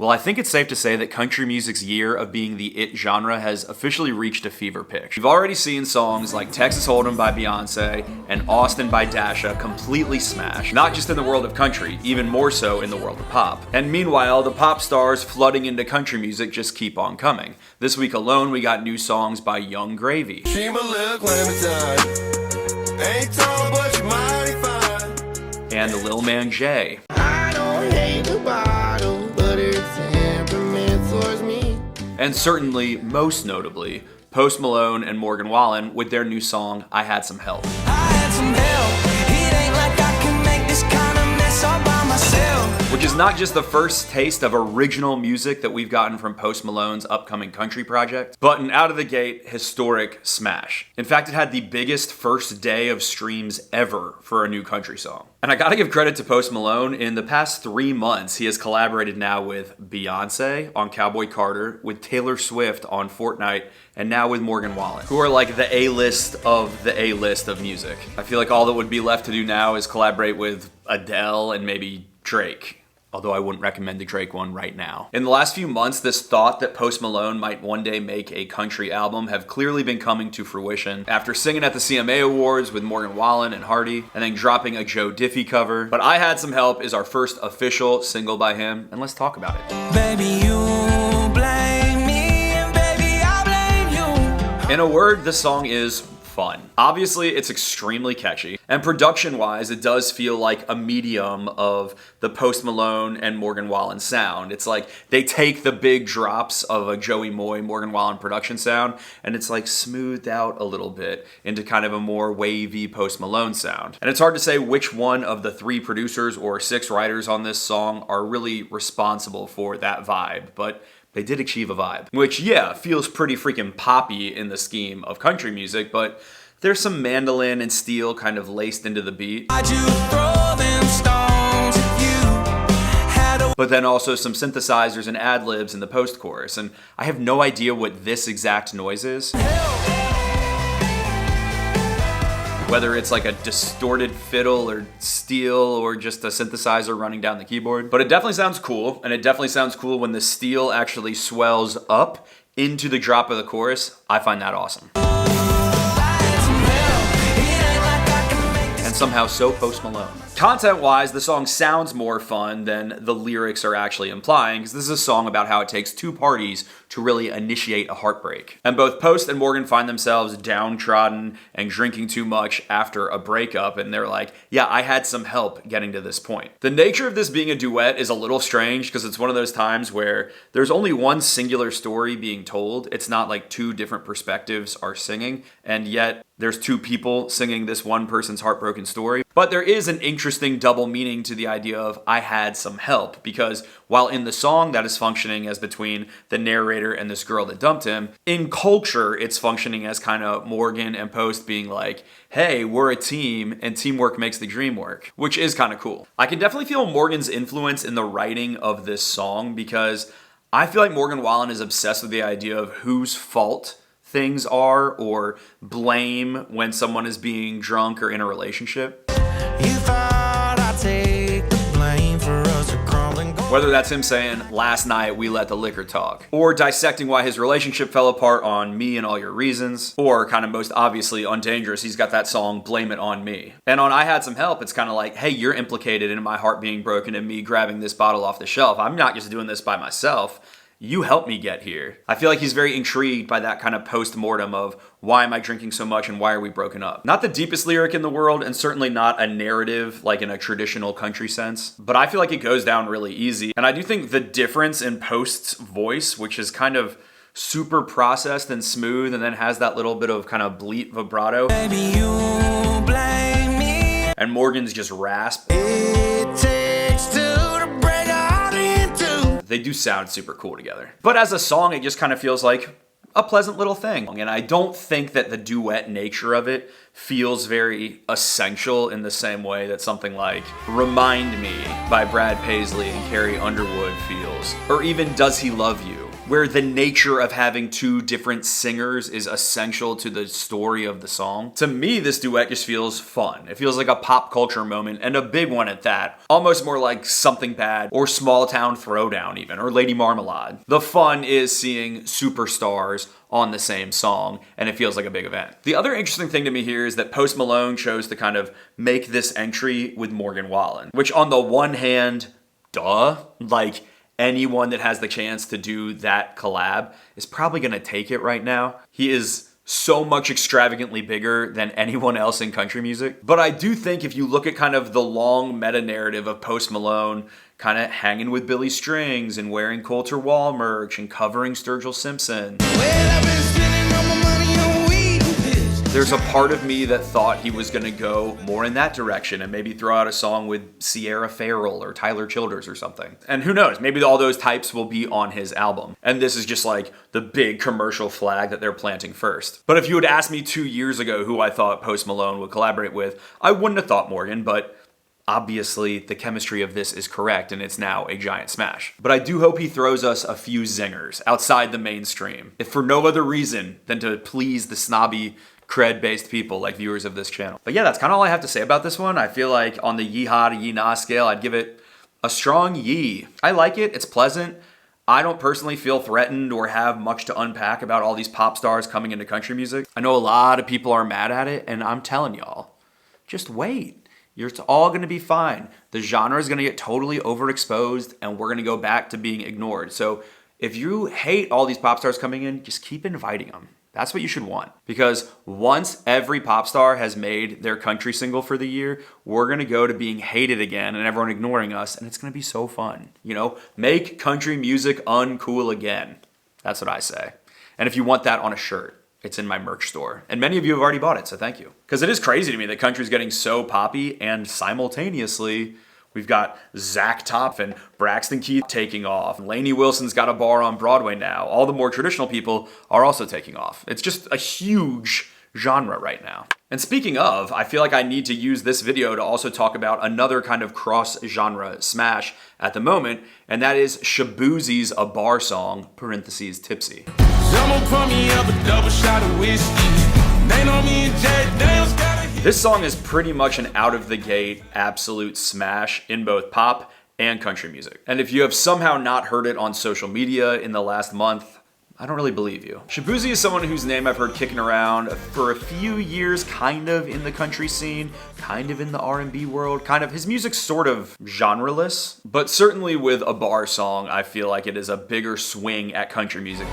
Well, I think it's safe to say that country music's year of being the it genre has officially reached a fever pitch. We've already seen songs like Texas Hold'em by Beyonce and Austin by Dasha completely smash, not just in the world of country, even more so in the world of pop. And meanwhile, the pop stars flooding into country music just keep on coming. This week alone, we got new songs by Young Gravy. She my little Clementine. Ain't tall, but she mighty fine. And the Lil Man Jay. I don't hate the bottle, but her temperament towards me. And certainly, most notably, Post Malone and Morgan Wallen with their new song, I Had Some Help. I had some help. It ain't like I can make this kind of mess all by myself. Which is not just the first taste of original music that we've gotten from Post Malone's upcoming country project, but an out-of-the-gate historic smash. In fact, it had the biggest first day of streams ever for a new country song. And I gotta give credit to Post Malone. In the past 3 months, he has collaborated now with Beyonce on Cowboy Carter, with Taylor Swift on Fortnite, and now with Morgan Wallen, who are like the A-list of music. I feel like all that would be left to do now is collaborate with Adele and maybe Drake. Although I wouldn't recommend the Drake one right now. In the last few months, this thought that Post Malone might one day make a country album have clearly been coming to fruition after singing at the CMA Awards with Morgan Wallen and Hardy, and then dropping a Joe Diffie cover. But I Had Some Help is our first official single by him, and let's talk about it. Baby, you blame me, and baby, I blame you. In a word, this song is fun. Obviously, it's extremely catchy, and production-wise, it does feel like a medium of the Post Malone and Morgan Wallen sound. It's like they take the big drops of a Joey Moy, Morgan Wallen production sound, and it's like smoothed out a little bit into kind of a more wavy Post Malone sound. And it's hard to say which one of the 3 producers or 6 writers on this song are really responsible for that vibe, but they did achieve a vibe, which, yeah, feels pretty freaking poppy in the scheme of country music, but there's some mandolin and steel kind of laced into the beat. Why'd you throw them stones if you had a... But then also some synthesizers and ad-libs in the post-chorus, and I have no idea what this exact noise is. Whether it's like a distorted fiddle or steel or just a synthesizer running down the keyboard. But it definitely sounds cool, and it definitely sounds cool when the steel actually swells up into the drop of the chorus. I find that awesome. And somehow so Post Malone. Content-wise, the song sounds more fun than the lyrics are actually implying, because this is a song about how it takes 2 parties to really initiate a heartbreak. And both Post and Morgan find themselves downtrodden and drinking too much after a breakup, and they're like, yeah, I had some help getting to this point. The nature of this being a duet is a little strange, because it's one of those times where there's only one singular story being told. It's not like 2 different perspectives are singing, and yet there's 2 people singing this one person's heartbroken story. But there is an interesting double meaning to the idea of I had some help, because while in the song that is functioning as between the narrator and this girl that dumped him, in culture it's functioning as kind of Morgan and Post being like, hey, we're a team and teamwork makes the dream work, which is kind of cool. I can definitely feel Morgan's influence in the writing of this song, because I feel like Morgan Wallen is obsessed with the idea of whose fault things are, or blame when someone is being drunk or in a relationship. You thought I'd take the blame for us crawling. Whether that's him saying, last night we let the liquor talk, or dissecting why his relationship fell apart on Me and All Your Reasons, or kind of most obviously on Dangerous, he's got that song, Blame It On Me. And on I Had Some Help, it's kind of like, hey, you're implicated in my heart being broken and me grabbing this bottle off the shelf. I'm not just doing this by myself. You helped me get here. I feel like he's very intrigued by that kind of post-mortem of why am I drinking so much and why are we broken up? Not the deepest lyric in the world, and certainly not a narrative like in a traditional country sense, but I feel like it goes down really easy. And I do think the difference in Post's voice, which is kind of super processed and smooth and then has that little bit of kind of bleat vibrato. Baby, you blame me. And Morgan's just rasp. It takes 2 to break a heart in 2. They do sound super cool together. But as a song, it just kind of feels like a pleasant little thing. And I don't think that the duet nature of it feels very essential in the same way that something like Remind Me by Brad Paisley and Carrie Underwood feels. Or even Does He Love You, where the nature of having two different singers is essential to the story of the song. To me, this duet just feels fun. It feels like a pop culture moment, and a big one at that. Almost more like Something Bad, or Small Town Throwdown even, or Lady Marmalade. The fun is seeing superstars on the same song, and it feels like a big event. The other interesting thing to me here is that Post Malone chose to kind of make this entry with Morgan Wallen, which on the one hand, duh, like anyone that has the chance to do that collab is probably gonna take it right now. He is so much extravagantly bigger than anyone else in country music. But I do think if you look at kind of the long meta narrative of Post Malone kind of hanging with Billy Strings and wearing Coulter Wall merch and covering Sturgill Simpson, there's a part of me that thought he was going to go more in that direction and maybe throw out a song with Sierra Farrell or Tyler Childers or something. And who knows, maybe all those types will be on his album. And this is just like the big commercial flag that they're planting first. But if you had asked me 2 years ago who I thought Post Malone would collaborate with, I wouldn't have thought Morgan, but obviously the chemistry of this is correct and it's now a giant smash. But I do hope he throws us a few zingers outside the mainstream, if for no other reason than to please the snobby cred-based people like viewers of this channel. But yeah, that's kind of all I have to say about this one. I feel like on the yeehaw to yee nah scale, I'd give it a strong yee. I like it, it's pleasant. I don't personally feel threatened or have much to unpack about all these pop stars coming into country music. I know a lot of people are mad at it, and I'm telling y'all, just wait. It's all gonna be fine. The genre is gonna get totally overexposed, and we're gonna go back to being ignored. So if you hate all these pop stars coming in, just keep inviting them. That's what you should want. Because once every pop star has made their country single for the year, we're gonna go to being hated again and everyone ignoring us, and it's gonna be so fun. You know, make country music uncool again. That's what I say. And if you want that on a shirt, it's in my merch store. And many of you have already bought it, so thank you. Because it is crazy to me that country's getting so poppy, and simultaneously, we've got Zach Top and Braxton Keith taking off. Lainey Wilson's got a bar on Broadway now. All the more traditional people are also taking off. It's just a huge genre right now. And speaking of, I feel like I need to use this video to also talk about another kind of cross-genre smash at the moment, and that is Shaboozey's A Bar Song, parentheses, Tipsy. This song is pretty much an out-of-the-gate absolute smash in both pop and country music. And if you have somehow not heard it on social media in the last month, I don't really believe you. Shaboozey is someone whose name I've heard kicking around for a few years, kind of in the country scene, kind of in the R&B world, kind of, his music's sort of genreless, but certainly with A Bar Song, I feel like it is a bigger swing at country music.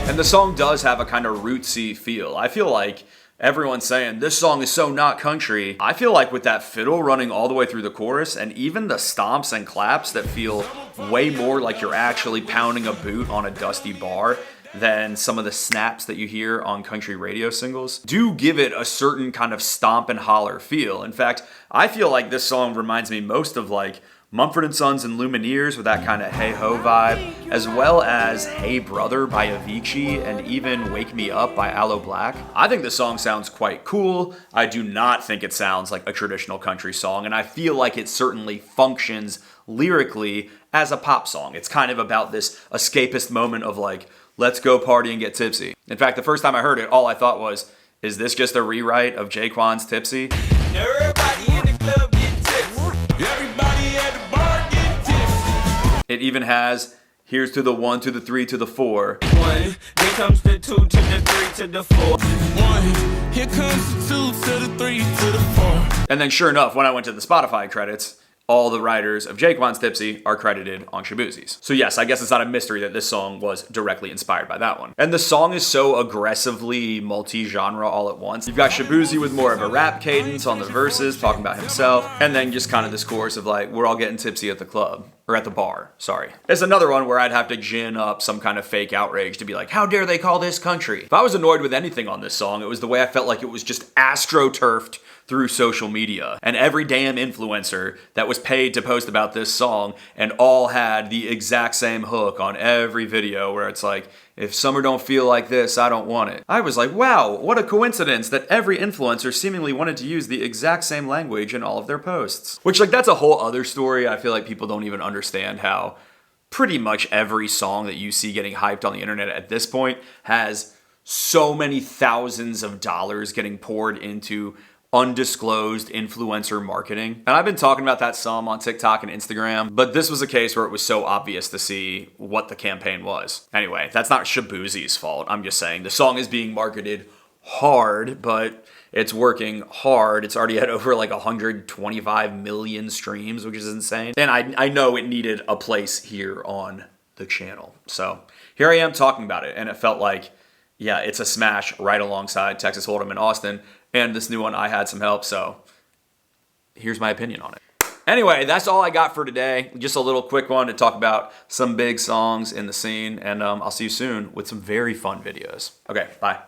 And the song does have a kind of rootsy feel. I feel like everyone's saying, this song is so not country. I feel like with that fiddle running all the way through the chorus, and even the stomps and claps that feel way more like you're actually pounding a boot on a dusty bar than some of the snaps that you hear on country radio singles, do give it a certain kind of stomp and holler feel. In fact, I feel like this song reminds me most of like Mumford & Sons and Lumineers with that kind of hey-ho vibe, as well as Hey Brother by Avicii and even Wake Me Up by Aloe Black. I think the song sounds quite cool. I do not think it sounds like a traditional country song, and I feel like it certainly functions lyrically as a pop song. It's kind of about this escapist moment of like, let's go party and get tipsy. In fact, the first time I heard it, all I thought was, is this just a rewrite of J-Kwon's Tipsy? Everybody in the club get tipsy. Everybody at the bar get tipsy. It even has, here's to the 1, to the 3, to the 4. 1, here comes the 2 to the 3 to the 4. 1, here comes the 2 to the 3 to the 4. And then sure enough, when I went to the Spotify credits, all the writers of J-Kwon's Tipsy are credited on Shaboozey's. So yes, I guess it's not a mystery that this song was directly inspired by that one. And the song is so aggressively multi-genre all at once. You've got Shaboozey with more of a rap cadence on the verses, talking about himself, and then just kind of this chorus of like, we're all getting tipsy at the club. Or at the bar, sorry. It's another one where I'd have to gin up some kind of fake outrage to be like, how dare they call this country? If I was annoyed with anything on this song, it was the way I felt like it was just astroturfed through social media. And every damn influencer that was paid to post about this song and all had the exact same hook on every video where it's like, If summer don't feel like this, I don't want it. I was like, wow, what a coincidence that every influencer seemingly wanted to use the exact same language in all of their posts. Which, like, that's a whole other story. I feel like people don't even understand how pretty much every song that you see getting hyped on the internet at this point has so many thousands of dollars getting poured into undisclosed influencer marketing. And I've been talking about that some on TikTok and Instagram, but this was a case where it was so obvious to see what the campaign was. Anyway, that's not Shaboozey's fault. I'm just saying the song is being marketed hard, but it's working hard. It's already had over like 125 million streams, which is insane. And I know it needed a place here on the channel. So here I am talking about it, and it felt like, yeah, it's a smash right alongside Texas Hold'em and Austin. And this new one, I Had Some Help, so here's my opinion on it. Anyway, that's all I got for today. Just a little quick one to talk about some big songs in the scene, and I'll see you soon with some very fun videos. Okay, bye.